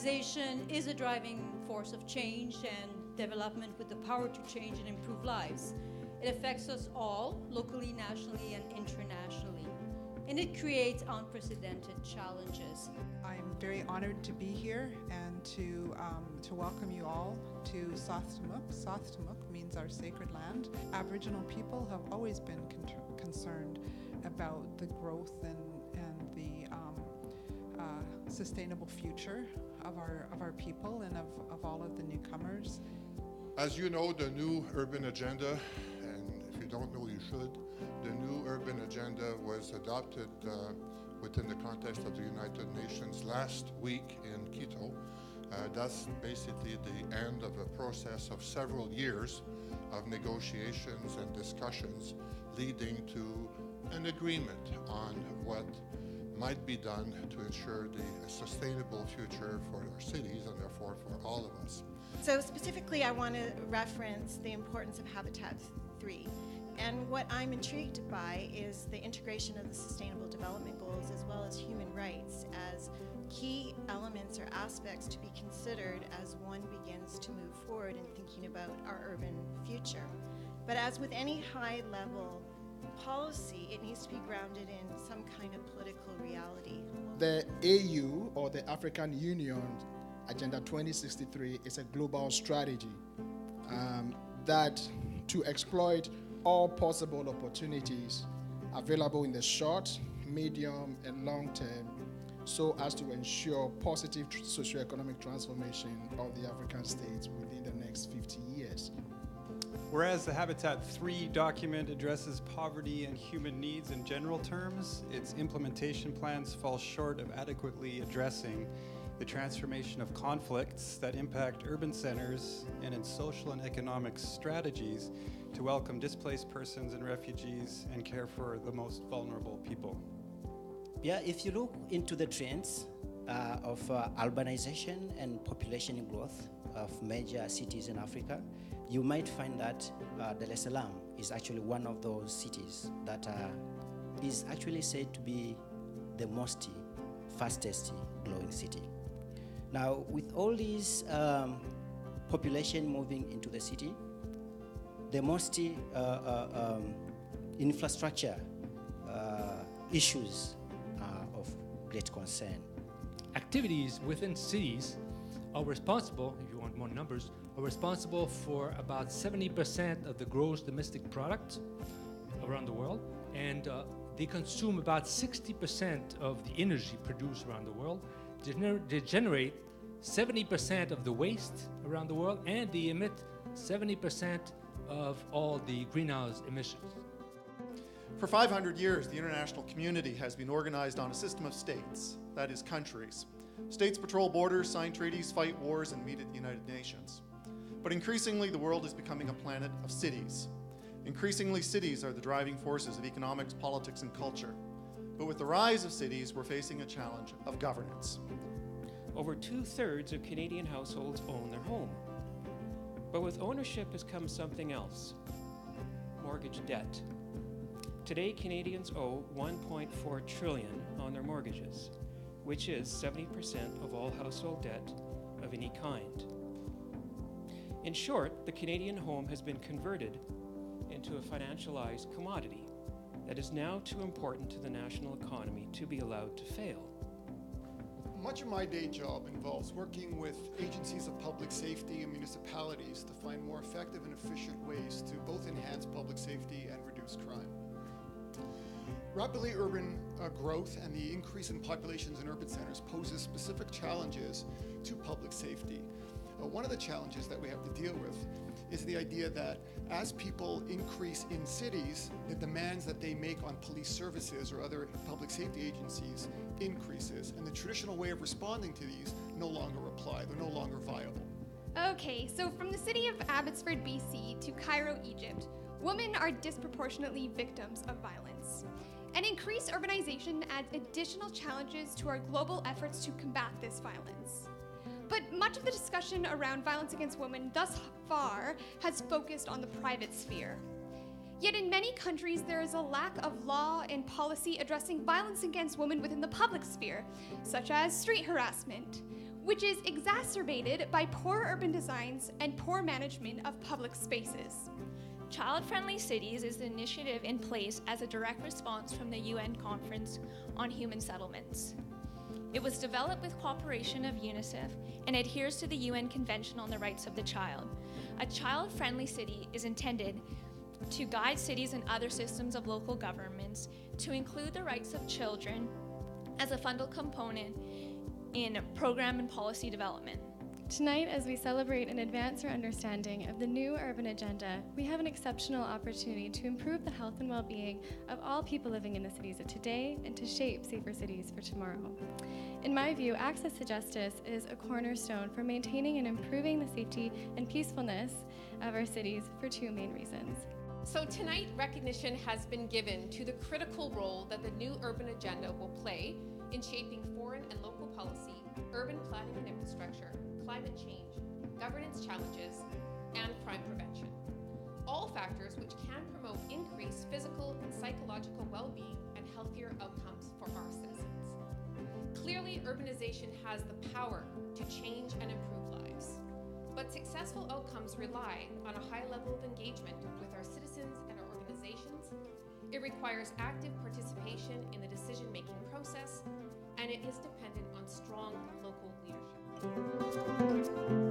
Urbanization is a driving force of change and development with the power to change and improve lives. It affects us all, locally, nationally, and internationally. And it creates unprecedented challenges. I'm very honored to be here and to welcome you all to Sathtamuk. Sathtamuk means our sacred land. Aboriginal people have always been concerned about the growth and the sustainable future of our people and of all of the newcomers. As you know, the new urban agenda, and if you don't know, you should, the new urban agenda was adopted within the context of the United Nations last week in Quito. That's basically the end of a process of several years of negotiations and discussions leading to an agreement on what might be done to ensure a sustainable future for our cities and therefore for all of us. So specifically, I want to reference the importance of Habitat 3. And what I'm intrigued by is the integration of the Sustainable Development Goals as well as human rights as key elements or aspects to be considered as one begins to move forward in thinking about our urban future. But as with any high-level policy, it needs to be grounded in some kind of political reality. The AU, or the African Union Agenda 2063, is a global strategy that to exploit all possible opportunities available in the short, medium, and long term so as to ensure positive socioeconomic transformation of the African states within the next 50 years. Whereas the Habitat 3 document addresses poverty and human needs in general terms, its implementation plans fall short of adequately addressing the transformation of conflicts that impact urban centers and in social and economic strategies to welcome displaced persons and refugees and care for the most vulnerable people. Yeah, if you look into the trends of urbanization and population growth of major cities in Africa, you might find that Dar es Salaam is actually one of those cities that is actually said to be the most fastest growing city. Now, with all these population moving into the city, the most infrastructure issues are of great concern. Activities within cities are responsible, if you want more numbers, are responsible for about 70% of the gross domestic product around the world, and they consume about 60% of the energy produced around the world. They generate 70% of the waste around the world, and they emit 70% of all the greenhouse emissions. For 500 years, the international community has been organized on a system of states, that is, countries. States patrol borders, sign treaties, fight wars, and meet at the United Nations. But increasingly, the world is becoming a planet of cities. Increasingly, cities are the driving forces of economics, politics, and culture. But with the rise of cities, we're facing a challenge of governance. Over 2/3 of Canadian households own their home. But with ownership has come something else: mortgage debt. Today, Canadians owe $1.4 trillion on their mortgages, which is 70% of all household debt of any kind. In short, the Canadian home has been converted into a financialized commodity that is now too important to the national economy to be allowed to fail. Much of my day job involves working with agencies of public safety and municipalities to find more effective and efficient ways to both enhance public safety and reduce crime. Rapidly urban growth and the increase in populations in urban centers poses specific challenges to public safety. One of the challenges that we have to deal with is the idea that as people increase in cities, the demands that they make on police services or other public safety agencies increases, and the traditional way of responding to these no longer apply, they're no longer viable. Okay, so from the city of Abbotsford, BC to Cairo, Egypt, women are disproportionately victims of violence. And increased urbanization adds additional challenges to our global efforts to combat this violence. But much of the discussion around violence against women thus far has focused on the private sphere. Yet in many countries, there is a lack of law and policy addressing violence against women within the public sphere, such as street harassment, which is exacerbated by poor urban designs and poor management of public spaces. Child-Friendly Cities is an initiative in place as a direct response from the UN Conference on Human Settlements. It was developed with cooperation of UNICEF and adheres to the UN Convention on the Rights of the Child. A child-friendly city is intended to guide cities and other systems of local governments to include the rights of children as a fundamental component in program and policy development. Tonight, as we celebrate and advance our understanding of the new urban agenda, we have an exceptional opportunity to improve the health and well-being of all people living in the cities of today and to shape safer cities for tomorrow. In my view, access to justice is a cornerstone for maintaining and improving the safety and peacefulness of our cities for two main reasons. So tonight, recognition has been given to the critical role that the new urban agenda will play in shaping foreign and local policy, urban planning and infrastructure, climate change, governance challenges, and crime prevention. All factors which can promote increased physical and psychological well-being and healthier outcomes for our citizens. Clearly, urbanization has the power to change and improve lives, but successful outcomes rely on a high level of engagement with our citizens and our organizations. It requires active participation in the decision-making process, and it is dependent on strong local leadership.